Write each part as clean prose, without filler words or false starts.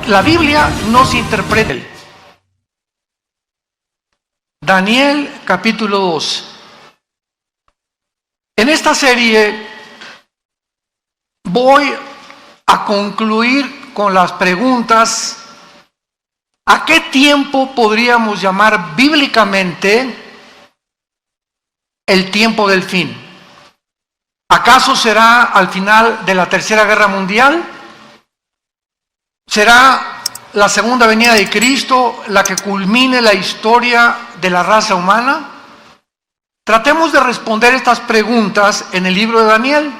la Biblia nos interpreta. Daniel capítulo 2. En esta serie voy a concluir con las preguntas: ¿a qué tiempo podríamos llamar bíblicamente el tiempo del fin? ¿Acaso será al final de la Tercera Guerra Mundial? ¿Será la segunda venida de Cristo la que culmine la historia de la raza humana? Tratemos de responder estas preguntas en el libro de Daniel,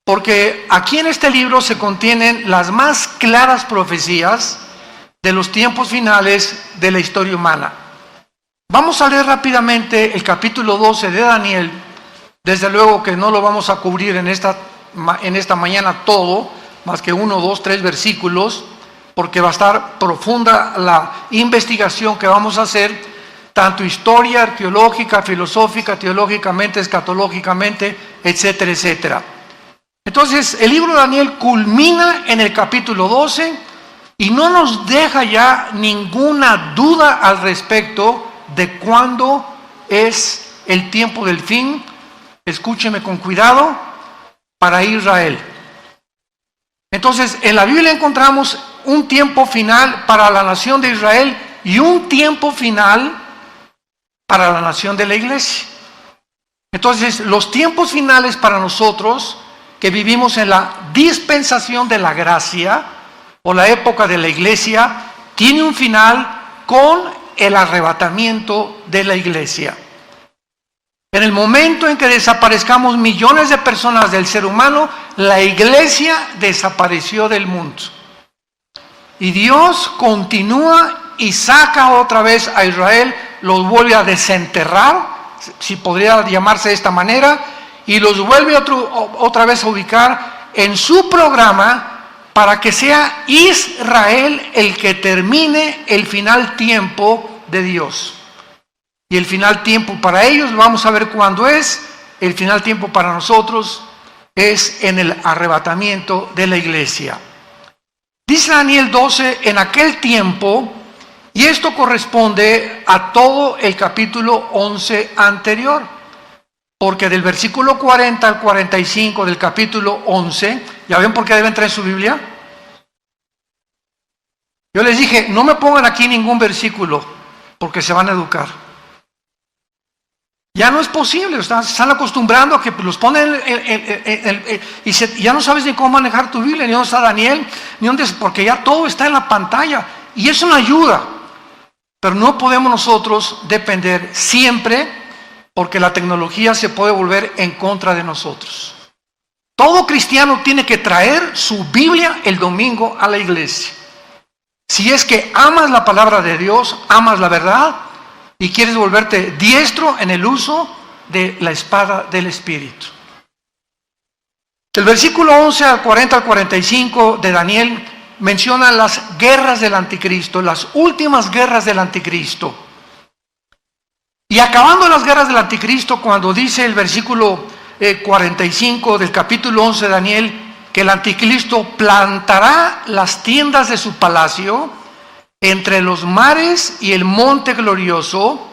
porque aquí en este libro se contienen las más claras profecías de los tiempos finales de la historia humana. Vamos a leer rápidamente el capítulo 12 de Daniel. Desde luego que no lo vamos a cubrir en esta mañana todo, más que 1, 2, 3 versículos, porque va a estar profunda la investigación que vamos a hacer, tanto historia, arqueológica, filosófica, teológicamente, escatológicamente, etcétera, etcétera. Entonces, el libro de Daniel culmina en el capítulo 12 y no nos deja ya ninguna duda al respecto de cuándo es el tiempo del fin. Escúcheme con cuidado, para Israel. Entonces, en la Biblia encontramos un tiempo final para la nación de Israel y un tiempo final para la nación de la iglesia. Entonces, los tiempos finales para nosotros, que vivimos en la dispensación de la gracia, o la época de la iglesia, tiene un final con el arrebatamiento de la iglesia. En el momento en que desaparezcamos millones de personas del ser humano, la iglesia desapareció del mundo. Y Dios continúa y saca otra vez a Israel, los vuelve a desenterrar, si podría llamarse de esta manera, y los vuelve otra vez a ubicar en su programa para que sea Israel el que termine el final tiempo de Dios. Y el final tiempo para ellos, vamos a ver cuándo es. El final tiempo para nosotros es en el arrebatamiento de la iglesia. Dice Daniel 12, en aquel tiempo, y esto corresponde a todo el capítulo 11 anterior, porque del versículo 40 al 45 del capítulo 11, ¿ya ven por qué deben traer su Biblia? Yo les dije, no me pongan aquí ningún versículo, porque se van a educar. Ya no es posible, se están acostumbrando a que los ponen y ya no sabes ni cómo manejar tu Biblia, ni dónde está Daniel, ni dónde, porque ya todo está en la pantalla, y es una ayuda, pero no podemos nosotros depender siempre, porque la tecnología se puede volver en contra de nosotros. Todo cristiano tiene que traer su Biblia el domingo a la iglesia. Si es que amas la palabra de Dios, amas la verdad, y quieres volverte diestro en el uso de la espada del Espíritu. El versículo 11 al 40 al 45 de Daniel menciona las guerras del anticristo, las últimas guerras del anticristo. Y acabando las guerras del anticristo, cuando dice el versículo 45 del capítulo 11 de Daniel, que el anticristo plantará las tiendas de su palacio entre los mares y el monte glorioso,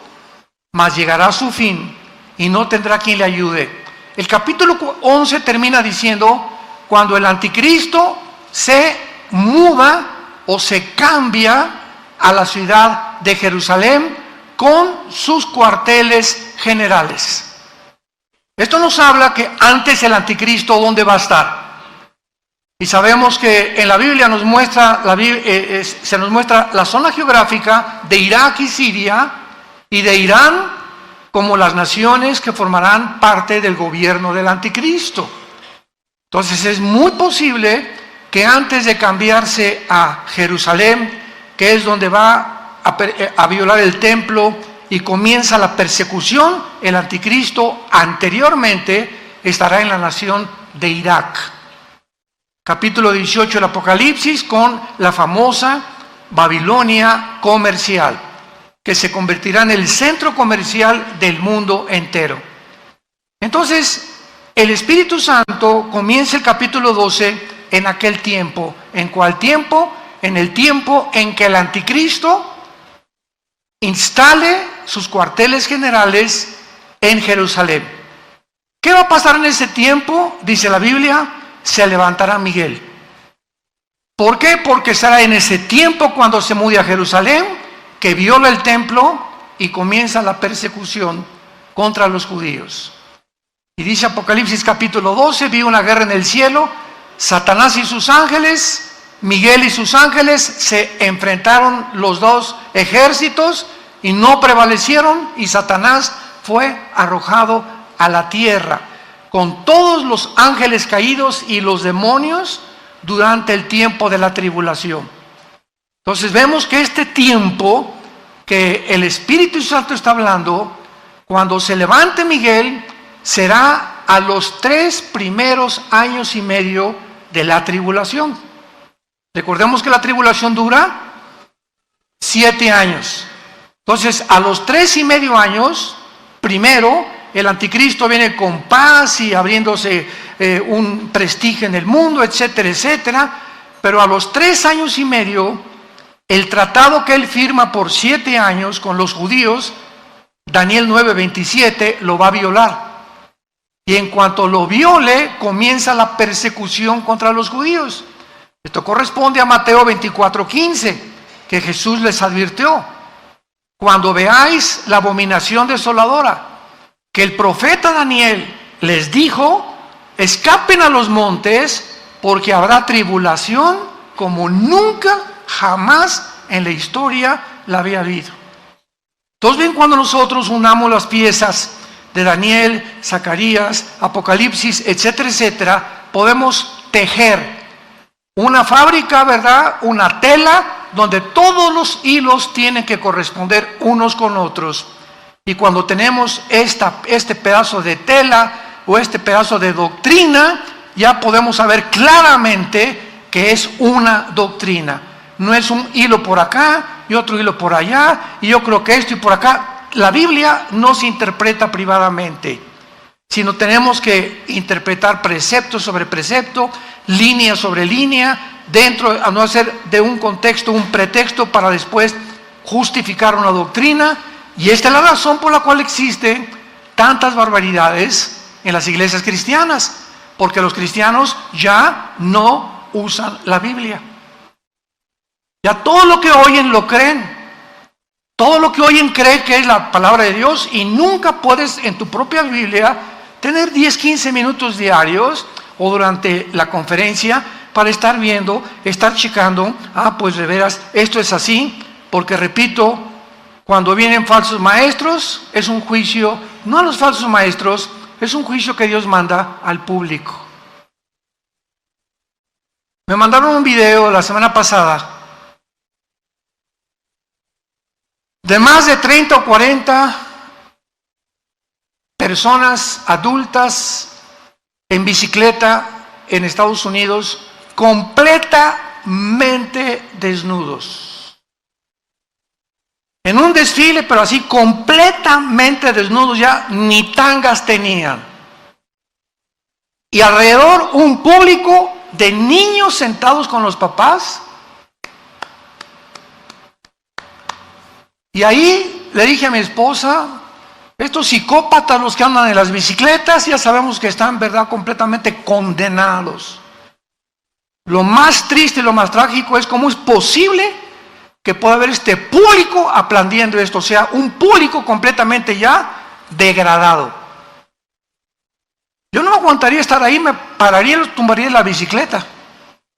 mas llegará a su fin y no tendrá quien le ayude. El capítulo 11 termina diciendo, cuando el anticristo se muda o se cambia a la ciudad de Jerusalén con sus cuarteles generales. Esto nos habla que antes el anticristo, ¿dónde va a estar? Y sabemos que en la Biblia se nos muestra la zona geográfica de Irak y Siria y de Irán como las naciones que formarán parte del gobierno del anticristo. Entonces es muy posible que antes de cambiarse a Jerusalén, que es donde va a violar el templo y comienza la persecución, el anticristo anteriormente estará en la nación de Irak. Capítulo 18 del Apocalipsis, con la famosa Babilonia comercial, que se convertirá en el centro comercial del mundo entero. Entonces, el Espíritu Santo comienza el capítulo 12 en aquel tiempo. ¿En cuál tiempo? en el tiempo en que el anticristo instale sus cuarteles generales en Jerusalén. ¿Qué va a pasar en ese tiempo? Dice la Biblia, se levantará Miguel. ¿Por qué? Porque será en ese tiempo cuando se mude a Jerusalén, que viola el templo y comienza la persecución contra los judíos. Y dice Apocalipsis capítulo 12, vi una guerra en el cielo, Satanás y sus ángeles, Miguel y sus ángeles, se enfrentaron los dos ejércitos y no prevalecieron, y Satanás fue arrojado a la tierra con todos los ángeles caídos y los demonios durante el tiempo de la tribulación. Entonces vemos que este tiempo que el Espíritu Santo está hablando, cuando se levante Miguel, será a los 3 primeros años y medio de la tribulación. Recordemos que la tribulación dura 7 años. Entonces, a los 3 y medio años, primero, el anticristo viene con paz y abriéndose un prestigio en el mundo, etcétera, etcétera. Pero a los 3 años y medio, el tratado que él firma por 7 años con los judíos, Daniel 9:27, lo va a violar. Y en cuanto lo viole, comienza la persecución contra los judíos. Esto corresponde a Mateo 24:15, que Jesús les advirtió: cuando veáis la abominación desoladora, que el profeta Daniel les dijo, escapen a los montes, porque habrá tribulación como nunca, jamás en la historia la había habido. Entonces ven, cuando nosotros unamos las piezas de Daniel, Zacarías, Apocalipsis, etcétera, etcétera, podemos tejer una fábrica, ¿verdad? Una tela donde todos los hilos tienen que corresponder unos con otros. Y cuando tenemos este pedazo de tela o este pedazo de doctrina, ya podemos saber claramente que es una doctrina. No es un hilo por acá y otro hilo por allá, y yo creo que esto y por acá. La Biblia no se interpreta privadamente, sino tenemos que interpretar precepto sobre precepto, línea sobre línea, dentro, a no hacer de un contexto un pretexto para después justificar una doctrina. Y esta es la razón por la cual existen tantas barbaridades en las iglesias cristianas, porque los cristianos ya no usan la Biblia. Ya todo lo que oyen lo creen. Todo lo que oyen cree que es la palabra de Dios, y nunca puedes en tu propia Biblia tener 10-15 minutos diarios o durante la conferencia para estar viendo, estar checando, pues de veras esto es así, porque repito, cuando vienen falsos maestros es un juicio, no a los falsos maestros, es un juicio que Dios manda al público. Me mandaron un video la semana pasada de más de 30 o 40 personas adultas en bicicleta en Estados Unidos, completamente desnudos. En un desfile, pero así completamente desnudos, ya ni tangas tenían. Y alrededor un público de niños sentados con los papás. Y ahí le dije a mi esposa, estos psicópatas, los que andan en las bicicletas, ya sabemos que están, ¿verdad?, completamente condenados. Lo más triste y lo más trágico es cómo es posible que pueda haber este público aplaudiendo esto, o sea, un público completamente ya degradado. Yo no aguantaría estar ahí, me pararía y los tumbaría en la bicicleta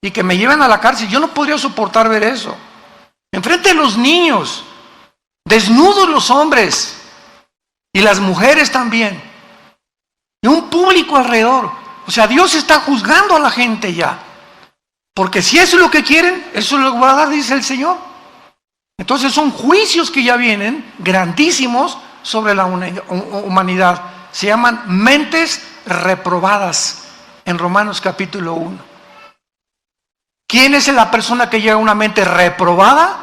y que me lleven a la cárcel. Yo no podría soportar ver eso. Enfrente de los niños, desnudos los hombres y las mujeres también, y un público alrededor. O sea, Dios está juzgando a la gente ya, porque si eso es lo que quieren, eso lo va a dar, dice el Señor. Entonces son juicios que ya vienen grandísimos sobre la humanidad. Se llaman mentes reprobadas en Romanos capítulo 1. ¿Quién es la persona que llega a una mente reprobada?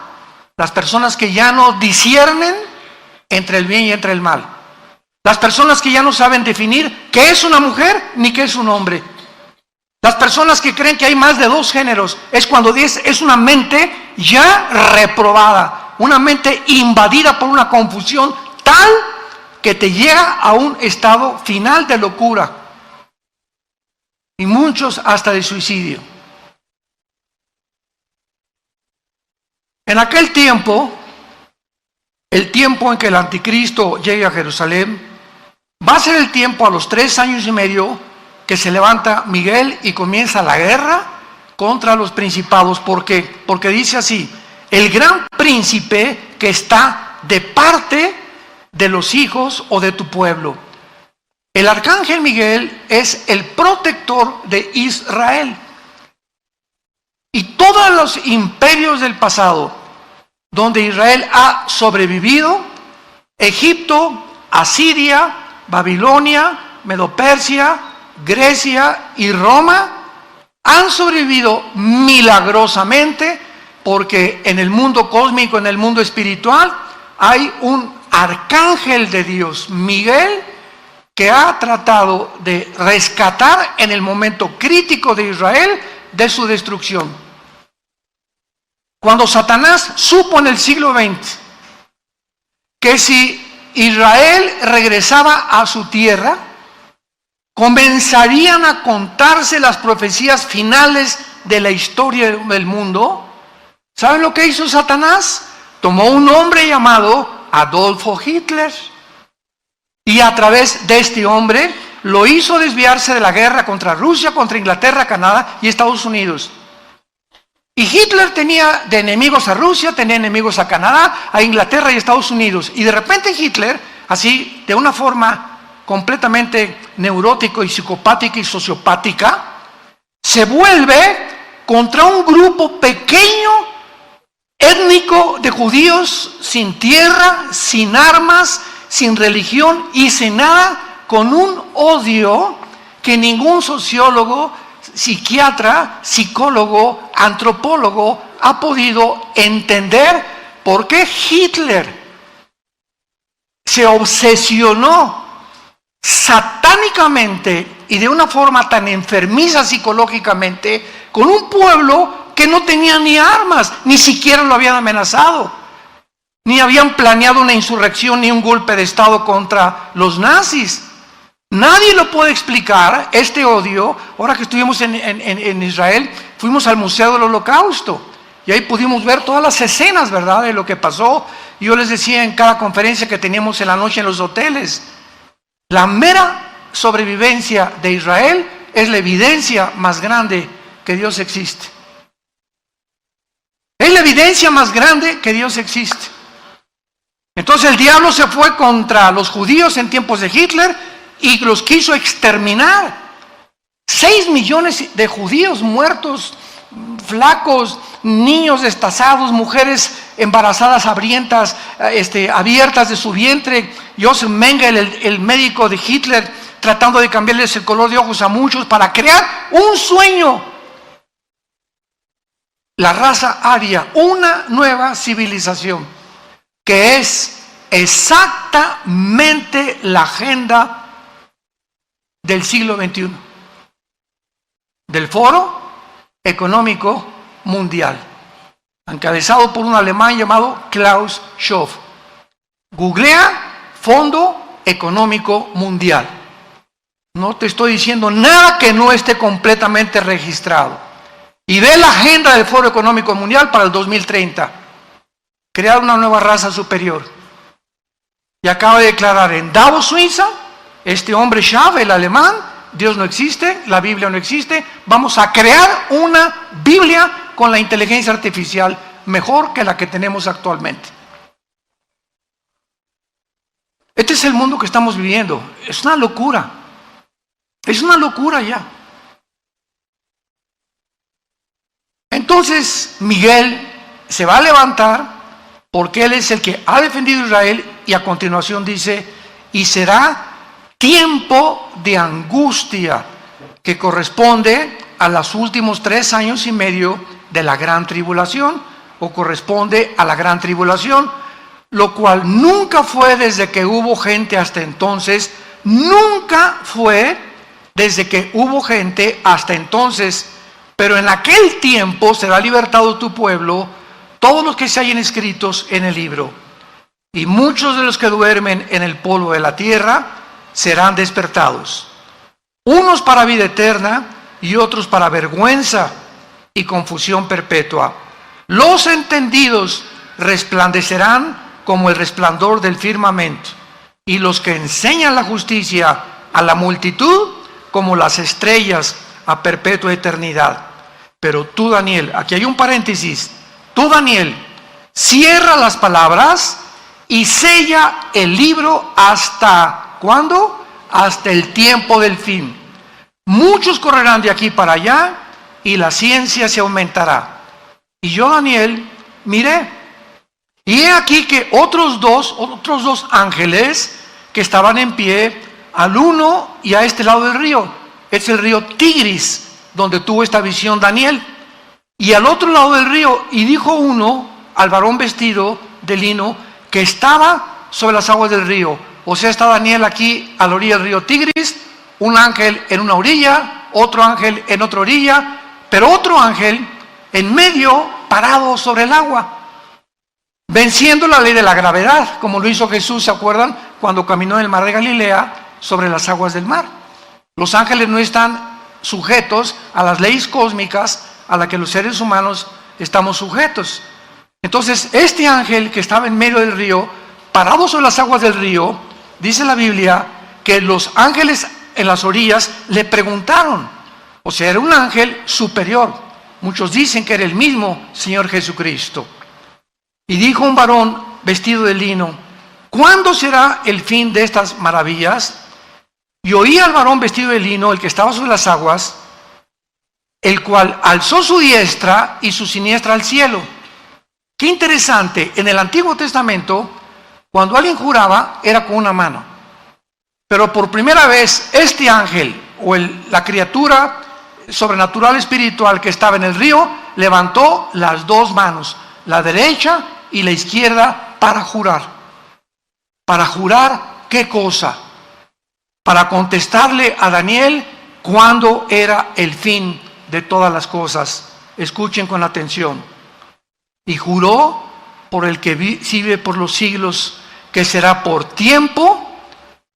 Las personas que ya no disciernen entre el bien y entre el mal. Las personas que ya no saben definir qué es una mujer ni qué es un hombre. Las personas que creen que hay más de dos géneros es cuando es una mente ya reprobada, una mente invadida por una confusión tal que te llega a un estado final de locura y muchos hasta de suicidio. En aquel tiempo, el tiempo en que el anticristo llegue a Jerusalén, va a ser el tiempo a los 3 años y medio que se levanta Miguel y comienza la guerra contra los principados. ¿Por qué? Porque dice así: el gran príncipe que está de parte de los hijos o de tu pueblo. El arcángel Miguel es el protector de Israel. Y todos los imperios del pasado, donde Israel ha sobrevivido, Egipto, Asiria, Babilonia, Medo-Persia, Grecia y Roma, han sobrevivido milagrosamente porque en el mundo cósmico, en el mundo espiritual, hay un arcángel de Dios, Miguel, que ha tratado de rescatar en el momento crítico de Israel de su destrucción. Cuando Satanás supo en el siglo XX que si Israel regresaba a su tierra, comenzarían a contarse las profecías finales de la historia del mundo, ¿saben lo que hizo Satanás? Tomó un hombre llamado Adolfo Hitler y a través de este hombre lo hizo desviarse de la guerra contra Rusia, contra Inglaterra, Canadá y Estados Unidos. Y Hitler tenía de enemigos a Rusia, tenía enemigos a Canadá, a Inglaterra y Estados Unidos. Y de repente Hitler, así de una forma completamente neurótica y psicopática y sociopática, se vuelve contra un grupo pequeño, étnico de judíos, sin tierra, sin armas, sin religión y sin nada, con un odio que ningún sociólogo, psiquiatra, psicólogo, antropólogo ha podido entender por qué Hitler se obsesionó satánicamente y de una forma tan enfermiza psicológicamente con un pueblo que no tenía ni armas, ni siquiera lo habían amenazado, ni habían planeado una insurrección ni un golpe de estado contra los nazis. Nadie lo puede explicar, este odio. Ahora que estuvimos en Israel, fuimos al Museo del Holocausto y ahí pudimos ver todas las escenas, ¿verdad?, de lo que pasó. Yo les decía en cada conferencia que teníamos en la noche en los hoteles, la mera sobrevivencia de Israel es la evidencia más grande que Dios existe. Es la evidencia más grande que Dios existe. Entonces el diablo se fue contra los judíos en tiempos de Hitler y los quiso exterminar. 6 millones de judíos muertos, flacos, niños destazados, mujeres embarazadas hambrientas, abiertas de su vientre. Joseph Mengele, el médico de Hitler, tratando de cambiarles el color de ojos a muchos para crear un sueño. La raza aria, una nueva civilización, que es exactamente la agenda del siglo XXI, del Foro Económico Mundial, encabezado por un alemán llamado Klaus Schwab. Googlea Fondo Económico Mundial. No te estoy diciendo nada que no esté completamente registrado. Y ve la agenda del Foro Económico Mundial para el 2030. Crear una nueva raza superior. Y acaba de declarar en Davos, Suiza, este hombre Schwab, el alemán: Dios no existe, la Biblia no existe, vamos a crear una Biblia con la inteligencia artificial mejor que la que tenemos actualmente. Este es el mundo que estamos viviendo. Es una locura. Es una locura ya. Entonces Miguel se va a levantar porque él es el que ha defendido a Israel, y a continuación dice: y será tiempo de angustia que corresponde a los últimos 3 años y medio de la gran tribulación, o corresponde a la gran tribulación, lo cual nunca fue desde que hubo gente hasta entonces, nunca fue desde que hubo gente hasta entonces, pero en aquel tiempo será libertado tu pueblo, todos los que se hallen escritos en el libro. Y muchos de los que duermen en el polvo de la tierra serán despertados, unos para vida eterna y otros para vergüenza y confusión perpetua. Los entendidos resplandecerán como el resplandor del firmamento, y los que enseñan la justicia a la multitud como las estrellas a perpetua eternidad. Pero tú, Daniel, aquí hay un paréntesis, tú, Daniel, cierra las palabras y sella el libro hasta, ¿cuándo? Hasta el tiempo del fin. Muchos correrán de aquí para allá y la ciencia se aumentará. Y yo, Daniel, miré, y he aquí que otros dos ángeles que estaban en pie, al uno y a este lado del río, es el río Tigris, donde tuvo esta visión Daniel, y al otro lado del río, y dijo uno al varón vestido de lino que estaba sobre las aguas del río. O sea, está Daniel aquí a la orilla del río Tigris, un ángel en una orilla, otro ángel en otra orilla, pero otro ángel en medio, parado sobre el agua, venciendo la ley de la gravedad, como lo hizo Jesús, ¿se acuerdan? Cuando caminó en el mar de Galilea sobre las aguas del mar. Los ángeles no están sujetos a las leyes cósmicas a las que los seres humanos estamos sujetos. Entonces, este ángel que estaba en medio del río, parado sobre las aguas del río, dice la Biblia que los ángeles en las orillas le preguntaron, o sea, era un ángel superior. Muchos dicen que era el mismo Señor Jesucristo. Y dijo un varón vestido de lino, ¿cuándo será el fin de estas maravillas? Y oí al varón vestido de lino, el que estaba sobre las aguas, el cual alzó su diestra y su siniestra al cielo. Qué interesante, en el Antiguo Testamento, cuando alguien juraba, era con una mano. Pero por primera vez, este ángel, o la criatura sobrenatural espiritual que estaba en el río, levantó las dos manos, la derecha y la izquierda, para jurar. ¿Para jurar qué cosa? Para contestarle a Daniel cuándo era el fin de todas las cosas. Escuchen con atención. Y juró por el que vive por los siglos, que será por tiempo,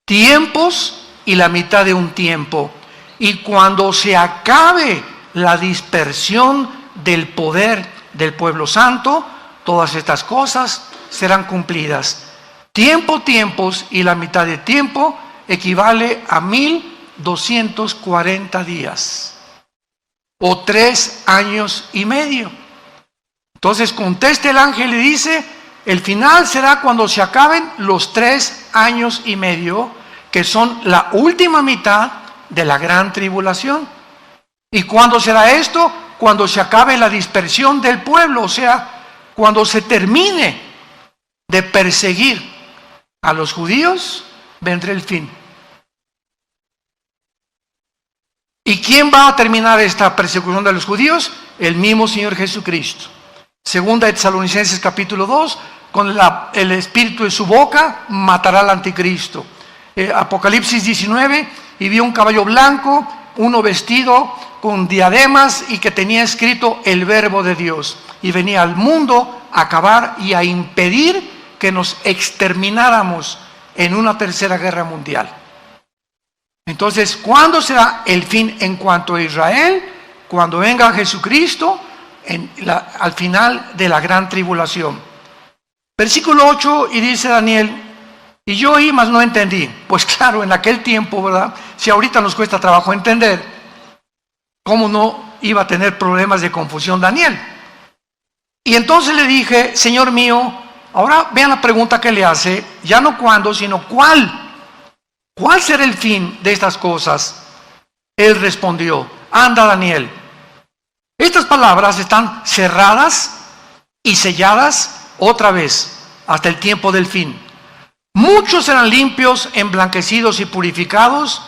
tiempos y la mitad de un tiempo. Y cuando se acabe la dispersión del poder del pueblo santo, todas estas cosas serán cumplidas. Tiempo, tiempos y la mitad de tiempo equivale a 1240 días o 3 años y medio. Entonces contesta el ángel y dice, el final será cuando se acaben los 3 años y medio, que son la última mitad de la gran tribulación. ¿Y cuándo será esto? Cuando se acabe la dispersión del pueblo, o sea, cuando se termine de perseguir a los judíos, vendrá el fin. ¿Y quién va a terminar esta persecución de los judíos? El mismo Señor Jesucristo. Segunda de Tesalonicenses capítulo 2, con el espíritu de su boca matará al anticristo. Apocalipsis 19, y vio un caballo blanco, uno vestido con diademas y que tenía escrito el verbo de Dios. Y venía al mundo a acabar y a impedir que nos extermináramos en una tercera guerra mundial. Entonces, ¿cuándo será el fin en cuanto a Israel? Cuando venga Jesucristo al final de la gran tribulación. Versículo 8, y dice Daniel, y yo oí, mas no entendí. Pues claro, en aquel tiempo, ¿verdad? Si ahorita nos cuesta trabajo entender, ¿cómo no iba a tener problemas de confusión Daniel? Y entonces le dije, Señor mío, ahora vean la pregunta que le hace, ya no cuándo, sino cuál. ¿Cuál será el fin de estas cosas? Él respondió, anda Daniel. Estas palabras están cerradas y selladas otra vez hasta el tiempo del fin. Muchos serán limpios, emblanquecidos y purificados.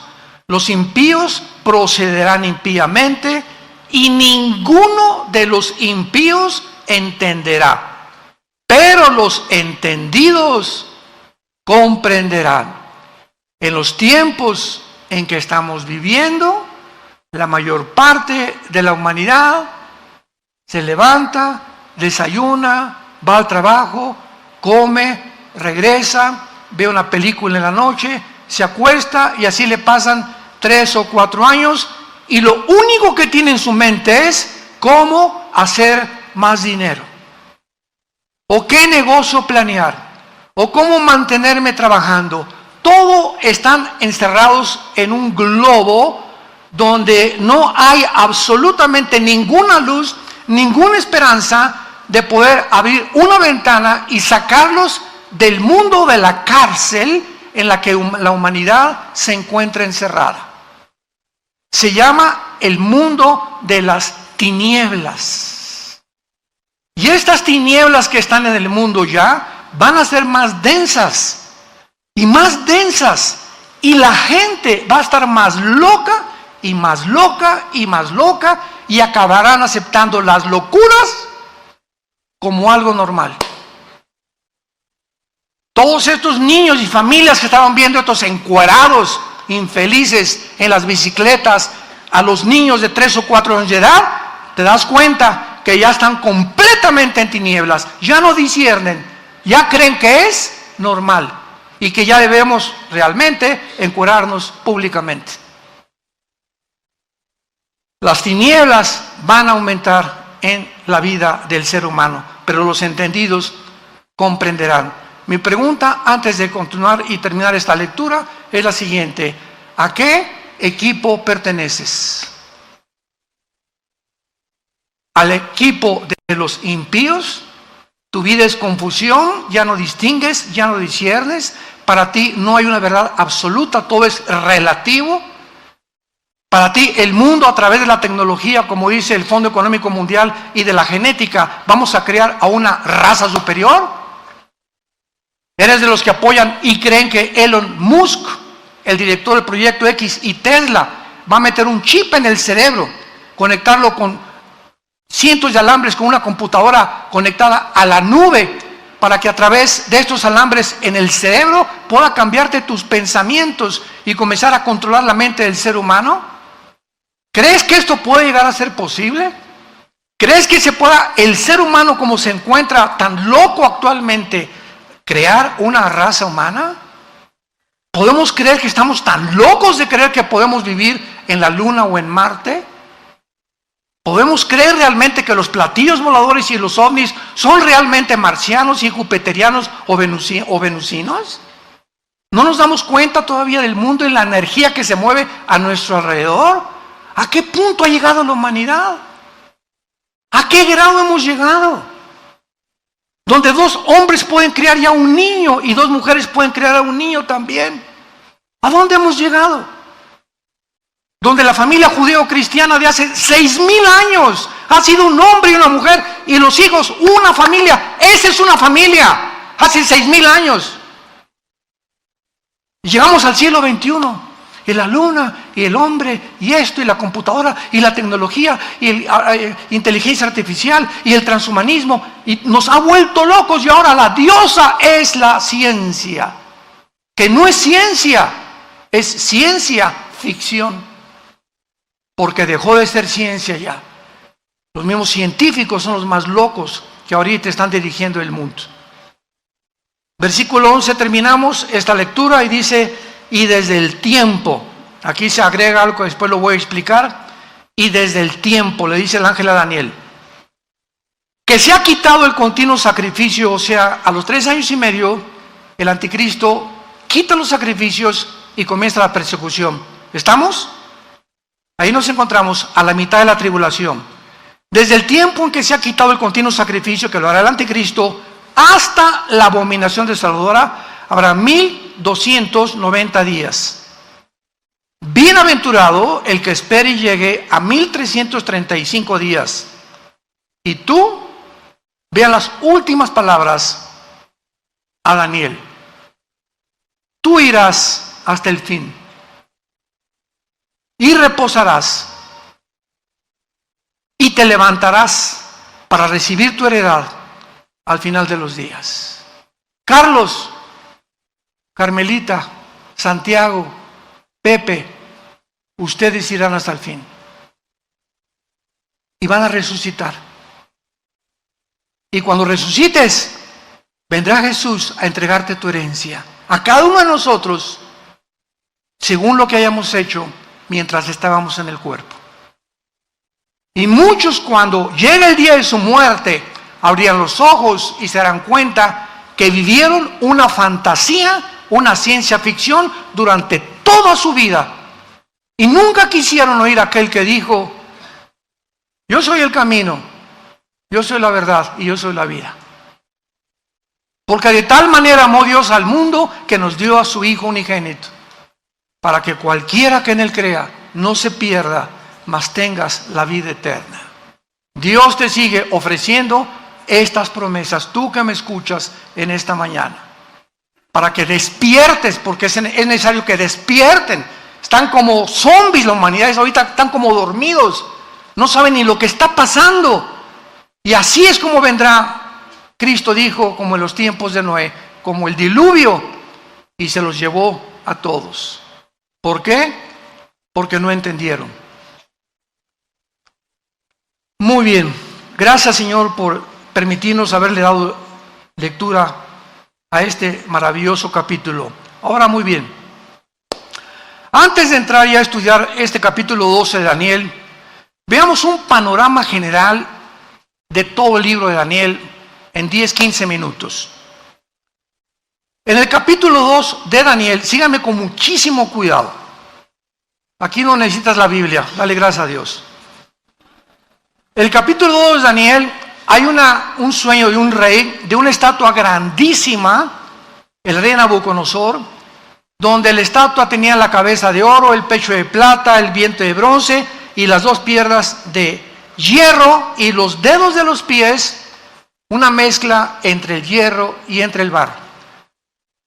Los impíos procederán impíamente y ninguno de los impíos entenderá. Pero los entendidos comprenderán. En los tiempos en que estamos viviendo. La mayor parte de la humanidad se levanta, desayuna, va al trabajo, come, regresa, ve una película en la noche, se acuesta y así le pasan 3 o 4 años y lo único que tiene en su mente es cómo hacer más dinero, o qué negocio planear, o cómo mantenerme trabajando. Todo están encerrados en un globo donde no hay absolutamente ninguna luz, ninguna esperanza de poder abrir una ventana y sacarlos del mundo de la cárcel en la que la humanidad se encuentra encerrada. Se llama el mundo de las tinieblas. Y estas tinieblas que están en el mundo ya van a ser más densas y más densas. Y la gente va a estar más loca y más loca y más loca y acabarán aceptando las locuras como algo normal. Todos estos niños y familias que estaban viendo estos encuerados, infelices en las bicicletas, a los niños de 3 o 4 años de edad, te das cuenta que ya están completamente en tinieblas, ya no disciernen, ya creen que es normal y que ya debemos realmente encuerarnos públicamente. Las tinieblas van a aumentar en la vida del ser humano, pero los entendidos comprenderán. Mi pregunta antes de continuar y terminar esta lectura es la siguiente: ¿a qué equipo perteneces? ¿Al equipo de los impíos? Tu vida es confusión, ya no distingues, ya no disciernes, para ti no hay una verdad absoluta, todo es relativo. Para ti el mundo, a través de la tecnología, como dice el Fondo Económico Mundial, y de la genética, vamos a crear a una raza superior. ¿Eres de los que apoyan y creen que Elon Musk, el director del Proyecto X, y Tesla va a meter un chip en el cerebro, conectarlo con cientos de alambres, con una computadora conectada a la nube, para que a través de estos alambres en el cerebro pueda cambiarte tus pensamientos y comenzar a controlar la mente del ser humano? ¿Crees que esto puede llegar a ser posible? ¿Crees que se pueda, el ser humano como se encuentra tan loco actualmente, crear una raza humana? ¿Podemos creer que estamos tan locos de creer que podemos vivir en la Luna o en Marte? ¿Podemos creer realmente que los platillos voladores y los ovnis son realmente marcianos y jupiterianos o venusinos? ¿No nos damos cuenta todavía del mundo y la energía que se mueve a nuestro alrededor? ¿A qué punto ha llegado la humanidad? ¿A qué grado hemos llegado? Donde 2 hombres pueden criar ya un niño y 2 mujeres pueden criar a un niño también. ¿A dónde hemos llegado? Donde la familia judeo-cristiana de hace 6,000 años ha sido un hombre y una mujer y los hijos, una familia. Esa es una familia, hace 6,000 años. Y llegamos al siglo XXI. Y la luna, y el hombre, y esto, y la computadora, y la tecnología, y la inteligencia artificial, y el transhumanismo, y nos ha vuelto locos, y ahora la diosa es la ciencia, que no es ciencia, es ciencia ficción, porque dejó de ser ciencia ya. Los mismos científicos son los más locos que ahorita están dirigiendo el mundo. Versículo 11, terminamos esta lectura y dice: y desde el tiempo, aquí se agrega algo que después lo voy a explicar, y desde el tiempo, le dice el ángel a Daniel, que se ha quitado el continuo sacrificio, o sea, a los 3 años y medio, el anticristo quita los sacrificios y comienza la persecución. ¿Estamos? Ahí nos encontramos a la mitad de la tribulación. Desde el tiempo en que se ha quitado el continuo sacrificio, que lo hará el anticristo, hasta la abominación desoladora, habrá 1290 días. Bienaventurado el que espere y llegue a 1335 días. Y tú, vean las últimas palabras a Daniel. Tú irás hasta el fin y reposarás y te levantarás para recibir tu heredad al final de los días. Carlos, Carmelita, Santiago, Pepe, ustedes irán hasta el fin. Y van a resucitar. Y cuando resucites, vendrá Jesús a entregarte tu herencia. A cada uno de nosotros, según lo que hayamos hecho mientras estábamos en el cuerpo. Y muchos, cuando llegue el día de su muerte, abrirán los ojos y se darán cuenta que vivieron una fantasía, una ciencia ficción durante toda su vida. Y nunca quisieron oír a aquel que dijo: yo soy el camino, yo soy la verdad y yo soy la vida. Porque de tal manera amó Dios al mundo que nos dio a su Hijo unigénito, para que cualquiera que en él crea no se pierda, mas tengas la vida eterna. Dios te sigue ofreciendo estas promesas, tú que me escuchas en esta mañana, para que despiertes, porque es necesario que despierten. Están como zombies la humanidad, ahorita están como dormidos, no saben ni lo que está pasando. Y así es como vendrá. Cristo dijo, como en los tiempos de Noé, como el diluvio, y se los llevó a todos. ¿Por qué? Porque no entendieron. Muy bien, gracias Señor por permitirnos haberle dado lectura a este maravilloso capítulo. Ahora muy bien, antes de entrar ya a estudiar este capítulo 12 de Daniel, veamos un panorama general de todo el libro de Daniel en 10-15 minutos. En el capítulo 2 de Daniel, síganme con muchísimo cuidado. Aquí no necesitas la Biblia, dale gracias a Dios. El capítulo 2 de Daniel, hay un sueño de un rey, de una estatua grandísima, el rey Nabucodonosor, donde la estatua tenía la cabeza de oro, el pecho de plata, el vientre de bronce y las dos piernas de hierro y los dedos de los pies, una mezcla entre el hierro y entre el barro.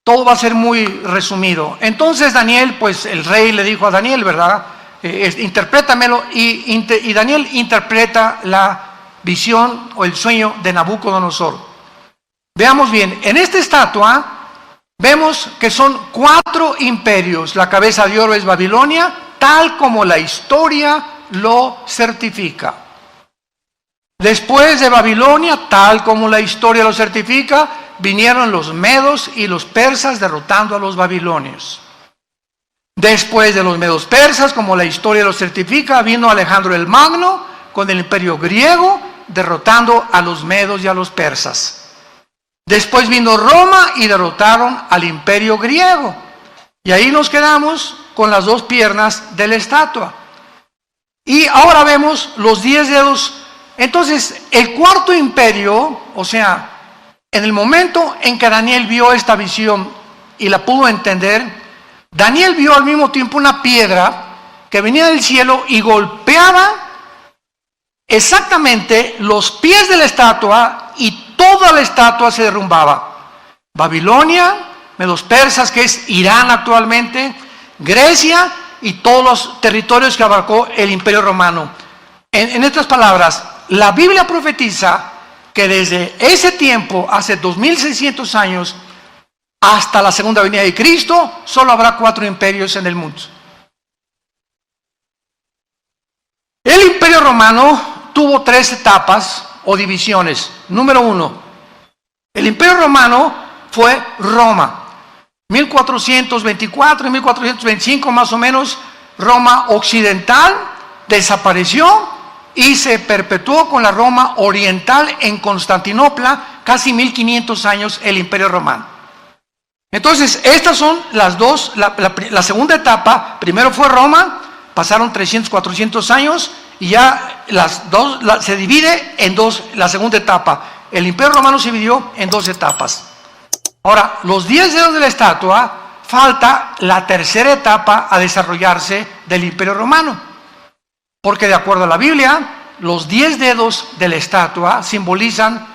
Todo va a ser muy resumido. Entonces Daniel, pues el rey le dijo a Daniel, ¿verdad? Interprétamelo, y Daniel interpreta la visión o el sueño de Nabucodonosor. Veamos bien, en esta estatua vemos que son 4 imperios. La cabeza de oro es Babilonia, tal como la historia lo certifica. Después de Babilonia, tal como la historia lo certifica, vinieron los medos y los persas derrotando a los babilonios. Después de los medos persas, como la historia lo certifica, vino Alejandro el Magno con el imperio griego, derrotando a los medos y a los persas. Después vino Roma y derrotaron al imperio griego. Y ahí nos quedamos con las 2 piernas de la estatua. Y ahora vemos los 10 dedos. Entonces, el 4.º imperio, o sea, en el momento en que Daniel vio esta visión y la pudo entender, Daniel vio al mismo tiempo una piedra que venía del cielo y golpeaba exactamente los pies de la estatua y toda la estatua se derrumbaba. Babilonia, los persas, que es Irán actualmente, Grecia y todos los territorios que abarcó el imperio romano. En estas palabras, la Biblia profetiza que desde ese tiempo, hace 2600 años, hasta la segunda venida de Cristo, solo habrá 4 imperios en el mundo. El imperio romano tuvo 3 etapas o divisiones. Número 1, el imperio romano fue Roma. 1424 y 1425 más o menos, Roma occidental desapareció y se perpetuó con la Roma oriental en Constantinopla, casi 1500 años el imperio romano. Entonces, estas son las dos, la segunda etapa. Primero fue Roma, pasaron 300, 400 años y ya se divide en 2, la segunda etapa. El imperio romano se dividió en 2 etapas. Ahora, los 10 dedos de la estatua, falta la tercera etapa a desarrollarse del imperio romano. Porque de acuerdo a la Biblia, los 10 dedos de la estatua simbolizan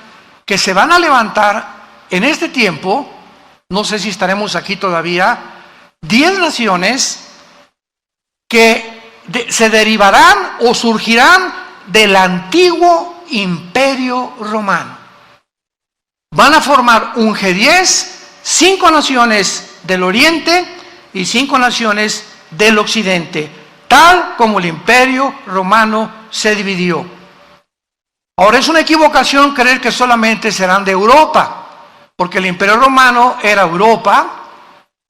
que se van a levantar en este tiempo, no sé si estaremos aquí todavía, 10 naciones que se derivarán o surgirán del antiguo imperio romano. Van a formar un G10, 5 naciones del oriente y 5 naciones del occidente. tal como el imperio romano se dividió. Ahora, es una equivocación creer que solamente serán de Europa, porque el imperio romano era Europa,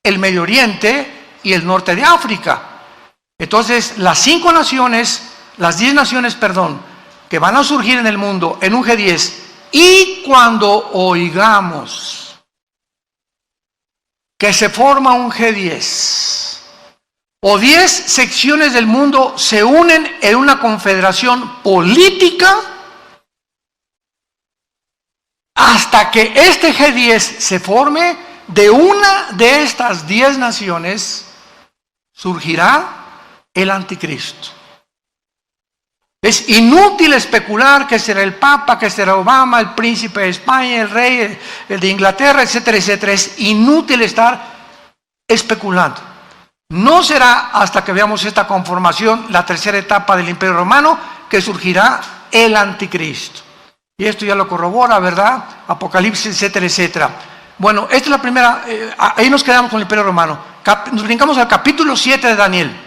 el Medio Oriente y el norte de África. Entonces, las 10 naciones, que van a surgir en el mundo en un G10, y cuando oigamos que se forma un G10, o 10 secciones del mundo se unen en una confederación política, hasta que este G10 se forme, de una de estas 10 naciones surgirá el anticristo. Es inútil especular que será el Papa, que será Obama, el príncipe de España, el rey, el de Inglaterra, etcétera, etcétera. Es inútil estar especulando. No será hasta que veamos esta conformación, la tercera etapa del Imperio Romano, que surgirá el anticristo. Y esto ya lo corrobora, ¿verdad? Apocalipsis, etcétera, etcétera. Bueno, esta es la primera, ahí nos quedamos con el Imperio Romano. Nos brincamos al capítulo 7 de Daniel.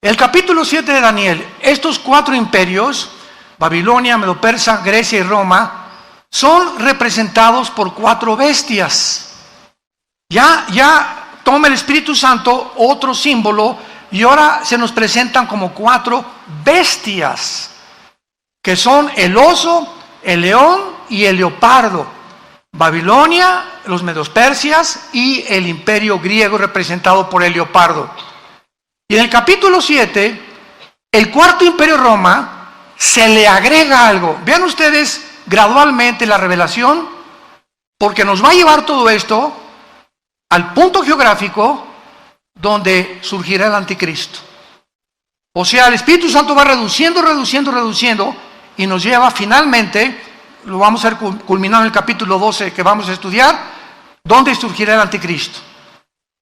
El capítulo 7 de Daniel, estos 4 imperios, Babilonia, Medo-Persa, Grecia y Roma, son representados por 4 bestias. Ya toma el Espíritu Santo otro símbolo y ahora se nos presentan como 4 bestias, que son el oso, el león y el leopardo. Babilonia, los Medo-Persias y el imperio griego representado por el leopardo. Y en el capítulo 7, el cuarto imperio Roma, se le agrega algo. Vean ustedes gradualmente la revelación, porque nos va a llevar todo esto al punto geográfico donde surgirá el anticristo. O sea, el Espíritu Santo va reduciendo, y nos lleva finalmente, lo vamos a ver culminado en el capítulo 12 que vamos a estudiar, donde surgirá el anticristo.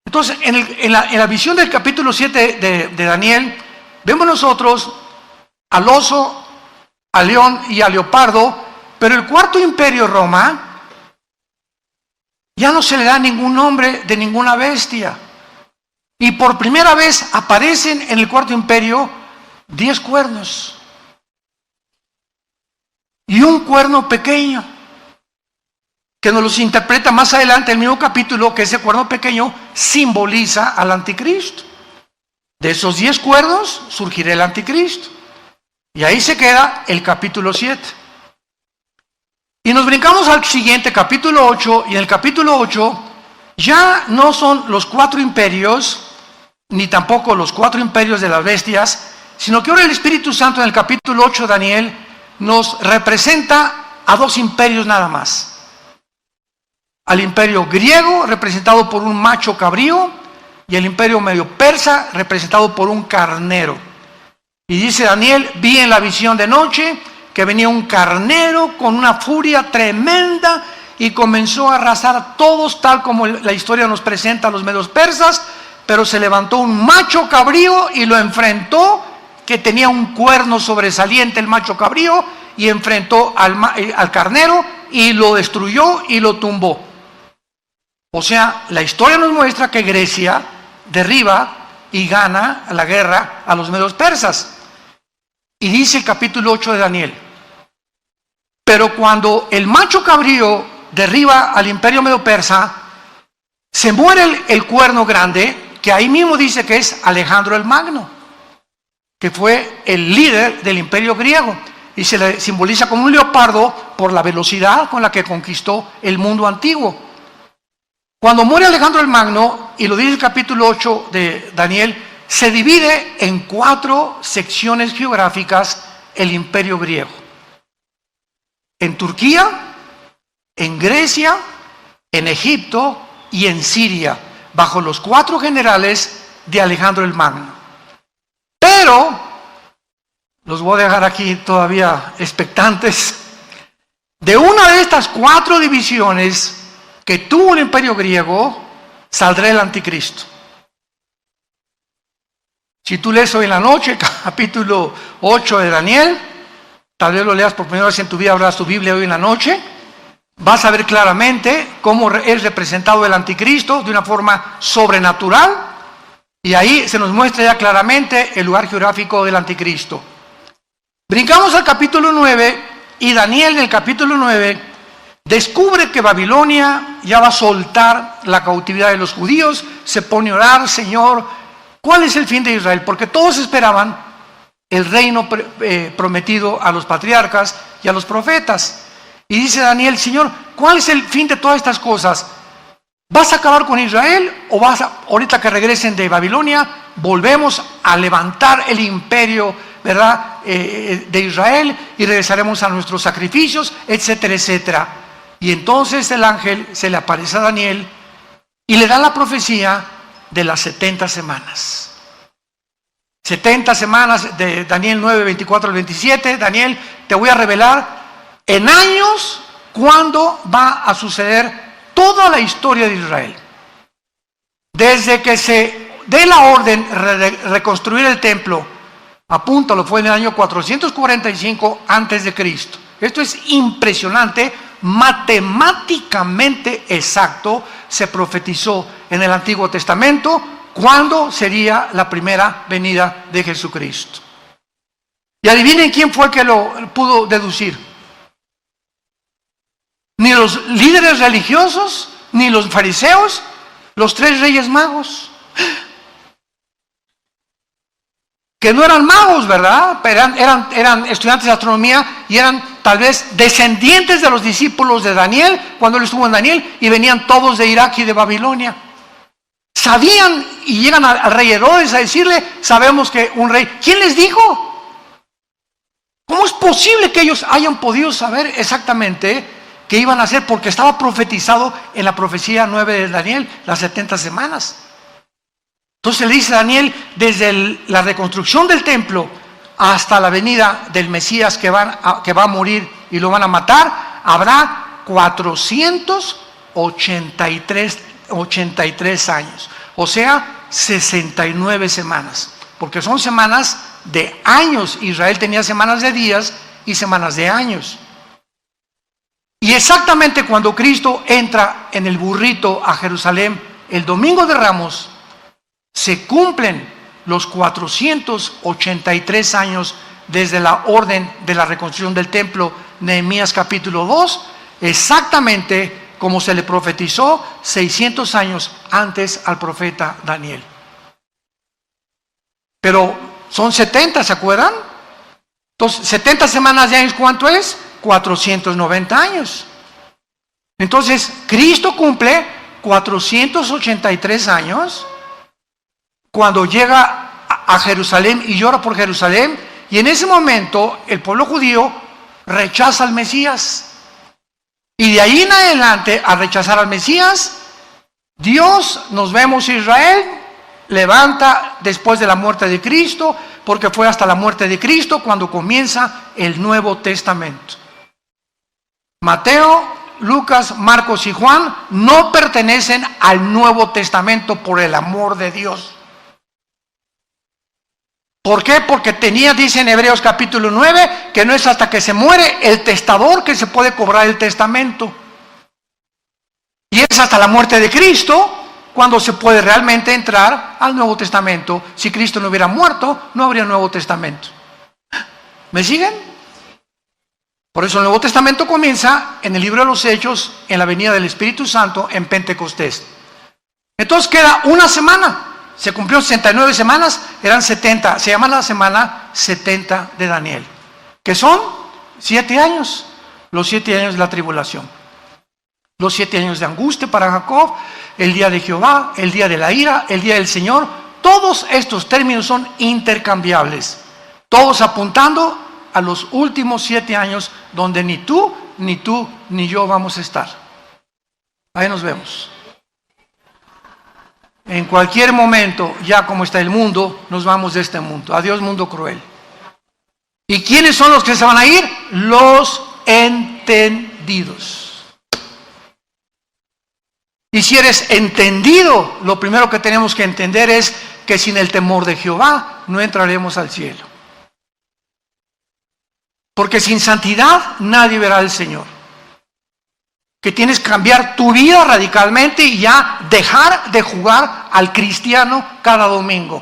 Entonces, en la visión del capítulo 7 de Daniel, vemos nosotros al oso, al león y al leopardo, pero el cuarto imperio Roma ya no se le da ningún nombre de ninguna bestia. Y por primera vez aparecen en el cuarto imperio 10 cuernos. Y un cuerno pequeño, que nos los interpreta más adelante en el mismo capítulo, que ese cuerno pequeño simboliza al anticristo. De esos 10 cuernos surgirá el anticristo. Y ahí se queda el capítulo 7. Y nos brincamos al siguiente, capítulo 8, y en el capítulo 8 ya no son los 4 imperios, ni tampoco los 4 imperios de las bestias, sino que ahora el Espíritu Santo en el capítulo 8 de Daniel nos representa a 2 imperios nada más. Al imperio griego, representado por un macho cabrío, y el imperio medio persa, representado por un carnero. Y dice Daniel: vi en la visión de noche que venía un carnero con una furia tremenda y comenzó a arrasar a todos, tal como la historia nos presenta a los medios persas, pero se levantó un macho cabrío y lo enfrentó, que tenía un cuerno sobresaliente el macho cabrío, y enfrentó al carnero y lo destruyó y lo tumbó. O sea, la historia nos muestra que Grecia derriba y gana la guerra a los medios persas. Y dice el capítulo 8 de Daniel: pero cuando el macho cabrío derriba al imperio medio persa, se muere el cuerno grande, que ahí mismo dice que es Alejandro el Magno, que fue el líder del imperio griego, y se le simboliza como un leopardo por la velocidad con la que conquistó el mundo antiguo. Cuando muere Alejandro el Magno, y lo dice el capítulo 8 de Daniel, se divide en 4 secciones geográficas el imperio griego. En Turquía, en Grecia, en Egipto y en Siria, bajo los 4 generales de Alejandro el Magno. Pero, los voy a dejar aquí todavía expectantes, de una de estas 4 divisiones que tuvo el imperio griego, saldrá el anticristo. Si tú lees hoy en la noche, capítulo 8 de Daniel, tal vez lo leas por primera vez en tu vida, abras tu Biblia hoy en la noche, vas a ver claramente cómo es representado el anticristo de una forma sobrenatural, Y ahí se nos muestra ya claramente el lugar geográfico del anticristo. Brincamos al capítulo 9 y Daniel en el capítulo 9 descubre que Babilonia ya va a soltar la cautividad de los judíos, se pone a orar, Señor, ¿cuál es el fin de Israel? Porque todos esperaban el reino prometido a los patriarcas y a los profetas. Y dice Daniel, Señor, ¿cuál es el fin de todas estas cosas? ¿Vas a acabar con Israel o ahorita que regresen de Babilonia, volvemos a levantar el imperio, ¿verdad? De Israel y regresaremos a nuestros sacrificios, etcétera, etcétera? Y entonces el ángel se le aparece a Daniel y le da la profecía de las 70 semanas. 70 semanas de Daniel 9, 24 al 27. Daniel, te voy a revelar en años cuándo va a suceder toda la historia de Israel. Desde que se dé la orden de reconstruir el templo, apúntalo, fue en el año 445 antes de Cristo. Esto es impresionante, matemáticamente exacto, se profetizó en el Antiguo Testamento cuándo sería la primera venida de Jesucristo. Y adivinen quién fue el que lo pudo deducir. Ni los líderes religiosos, ni los fariseos, los 3 reyes magos. Que no eran magos, ¿verdad? Pero eran estudiantes de astronomía y eran tal vez descendientes de los discípulos de Daniel, cuando él estuvo en Daniel, y venían todos de Irak y de Babilonia. Sabían y llegan al rey Herodes a decirle, sabemos que un rey. ¿Quién les dijo? ¿Cómo es posible que ellos hayan podido saber exactamente qué iban a hacer? Porque estaba profetizado en la profecía 9 de Daniel, las 70 semanas. Entonces le dice a Daniel, desde la reconstrucción del templo hasta la venida del Mesías que va a morir y lo van a matar, habrá 483 años, o sea, 69 semanas, porque son semanas de años. Israel tenía semanas de días y semanas de años. Y exactamente cuando Cristo entra en el burrito a Jerusalén, el domingo de Ramos, se cumplen los 483 años desde la orden de la reconstrucción del templo, Nehemías capítulo 2, exactamente como se le profetizó 600 años antes al profeta Daniel. Pero son 70, ¿se acuerdan? Entonces, 70 semanas de años, ¿cuánto es? 490 años. Entonces, Cristo cumple 483 años cuando llega a Jerusalén y llora por Jerusalén, y en ese momento el pueblo judío rechaza al Mesías. Y de ahí en adelante, al rechazar al Mesías, Dios, nos vemos Israel, levanta después de la muerte de Cristo, porque fue hasta la muerte de Cristo cuando comienza el Nuevo Testamento. Mateo, Lucas, Marcos y Juan no pertenecen al Nuevo Testamento por el amor de Dios. ¿Por qué? Porque dice en Hebreos capítulo 9, que no es hasta que se muere el testador que se puede cobrar el testamento. Y es hasta la muerte de Cristo cuando se puede realmente entrar al Nuevo Testamento. Si Cristo no hubiera muerto, no habría Nuevo Testamento. ¿Me siguen? Por eso el Nuevo Testamento comienza en el libro de los Hechos, en la venida del Espíritu Santo, en Pentecostés. Entonces queda una semana. Se cumplió 69 semanas, eran 70. Se llama la semana 70 de Daniel, que son 7 años, los 7 años de la tribulación, los 7 años de angustia para Jacob, el día de Jehová, el día de la ira, el día del Señor. Todos estos términos son intercambiables, todos apuntando a los últimos 7 años donde ni tú, ni yo vamos a estar. Ahí nos vemos. En cualquier momento, ya como está el mundo, nos vamos de este mundo. Adiós, mundo cruel. ¿Y quiénes son los que se van a ir? Los entendidos. Y si eres entendido, lo primero que tenemos que entender es que sin el temor de Jehová no entraremos al cielo. Porque sin santidad nadie verá al Señor. que tienes que cambiar tu vida radicalmente y ya dejar de jugar al cristiano cada domingo.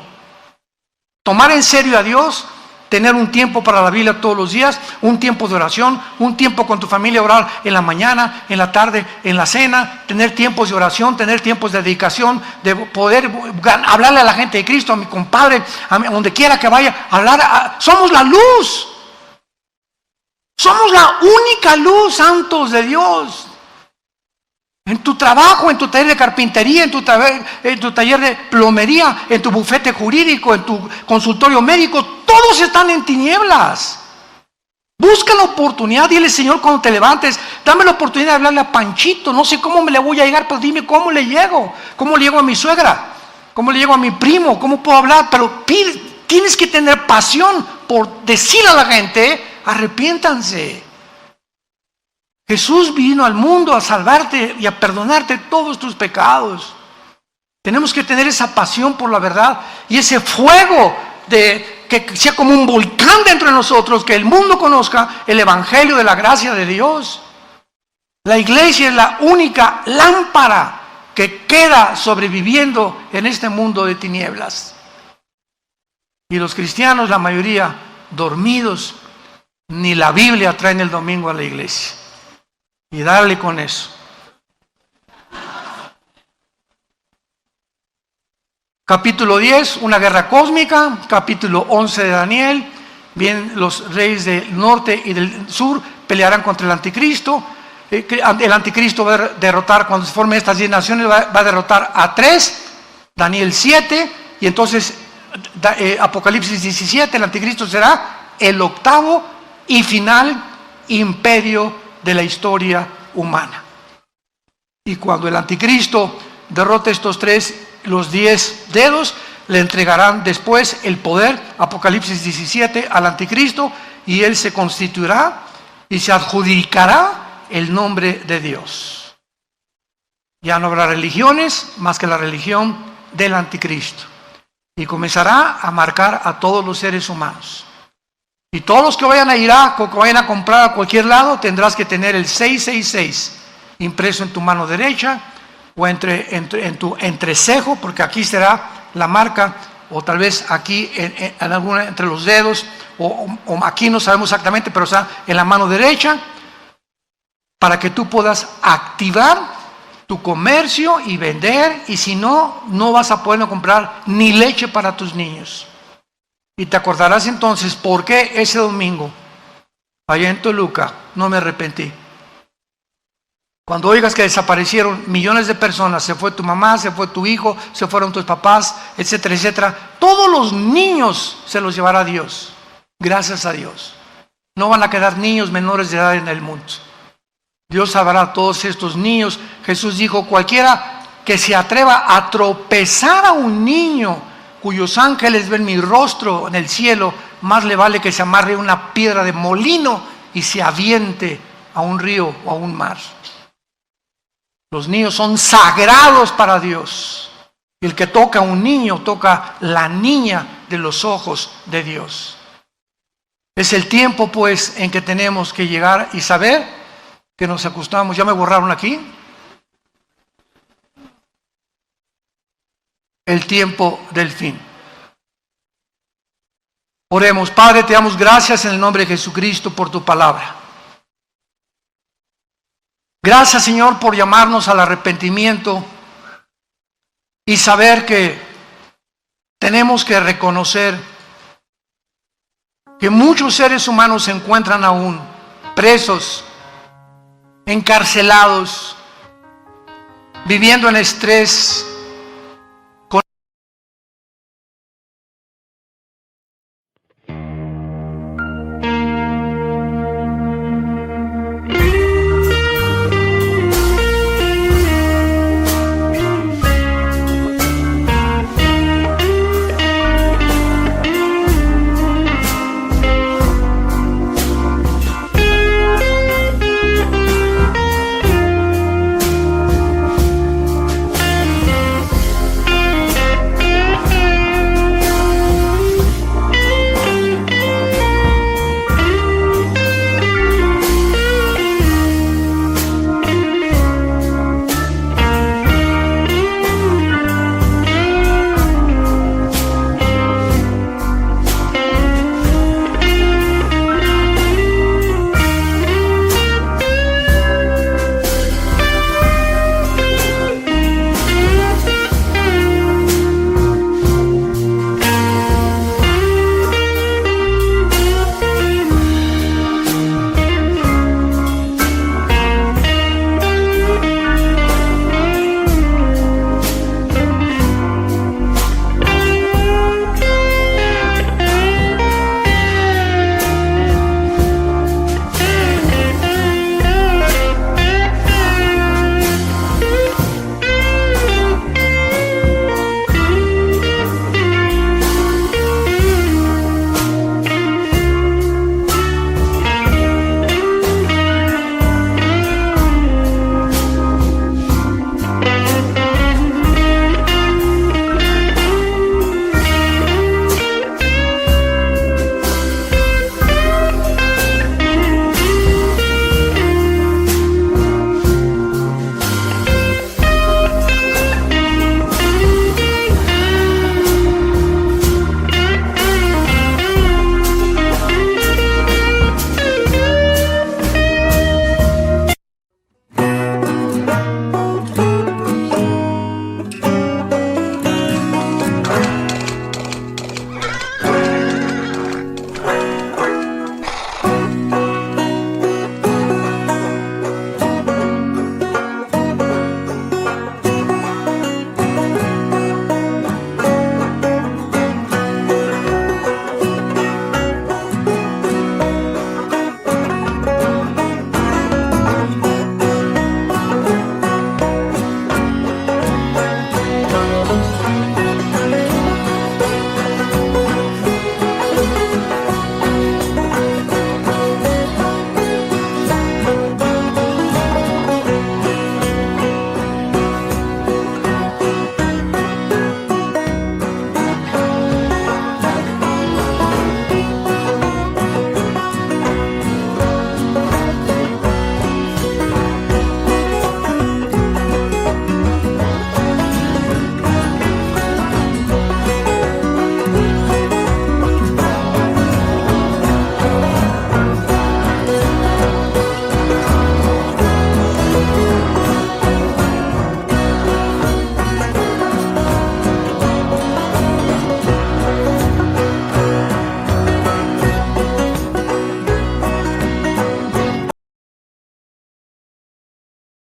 Tomar en serio a Dios, tener un tiempo para la Biblia todos los días, un tiempo de oración, un tiempo con tu familia, orar en la mañana, en la tarde, en la cena, tener tiempos de oración, tener tiempos de dedicación, de poder hablarle a la gente de Cristo, a mi compadre, a donde quiera que vaya, somos la luz. Somos la única luz, santos de Dios. En tu trabajo, en tu taller de carpintería, en tu taller de plomería, en tu bufete jurídico, en tu consultorio médico, todos están en tinieblas. Busca la oportunidad, dile: Señor, cuando te levantes, dame la oportunidad de hablarle a Panchito. No sé cómo me le voy a llegar, pero dime cómo le llego. ¿Cómo le llego a mi suegra? ¿Cómo le llego a mi primo? ¿Cómo puedo hablar? Pero tienes que tener pasión por decirle a la gente: arrepiéntanse. Jesús vino al mundo a salvarte y a perdonarte todos tus pecados. Tenemos que tener esa pasión por la verdad y ese fuego que sea como un volcán dentro de nosotros, que el mundo conozca el evangelio de la gracia de Dios. La iglesia es la única lámpara que queda sobreviviendo en este mundo de tinieblas. Y los cristianos, la mayoría, dormidos, ni la Biblia traen el domingo a la iglesia. Y darle con eso. Capítulo 10, una guerra cósmica. Capítulo 11 de Daniel. Bien, los reyes del norte y del sur pelearán contra el anticristo. El anticristo va a derrotar, cuando se formen estas 10 naciones, va a derrotar a 3. Daniel 7. Y entonces Apocalipsis 17, el anticristo será el octavo y final imperio de la historia humana. Y cuando el anticristo derrote estos 3, los 10 dedos, le entregarán después el poder, Apocalipsis 17, al anticristo, y él se constituirá y se adjudicará el nombre de Dios. Ya no habrá religiones más que la religión del anticristo, y comenzará a marcar a todos los seres humanos. Y todos los que vayan a Irak o que vayan a comprar a cualquier lado, tendrás que tener el 666 impreso en tu mano derecha o en tu entrecejo, porque aquí será la marca, o tal vez aquí en alguna entre los dedos, o aquí no sabemos exactamente, pero está en la mano derecha, para que tú puedas activar tu comercio y vender, y si no, no vas a poder comprar ni leche para tus niños. Y te acordarás entonces por qué ese domingo, allá en Toluca, no me arrepentí. Cuando oigas que desaparecieron millones de personas, se fue tu mamá, se fue tu hijo, se fueron tus papás, etcétera, etcétera, todos los niños se los llevará Dios, gracias a Dios. No van a quedar niños menores de edad en el mundo. Dios salvará a todos estos niños. Jesús dijo: cualquiera que se atreva a tropezar a un niño cuyos ángeles ven mi rostro en el cielo, más le vale que se amarre una piedra de molino y se aviente a un río o a un mar. Los niños son sagrados para Dios. Y el que toca a un niño, toca la niña de los ojos de Dios. Es el tiempo, pues, en que tenemos que llegar y saber que nos acostamos. ¿Ya me borraron aquí? El tiempo del fin. Oremos. Padre, te damos gracias en el nombre de Jesucristo por tu palabra. Gracias, Señor, por llamarnos al arrepentimiento y saber que tenemos que reconocer que muchos seres humanos se encuentran aún presos, encarcelados, viviendo en estrés,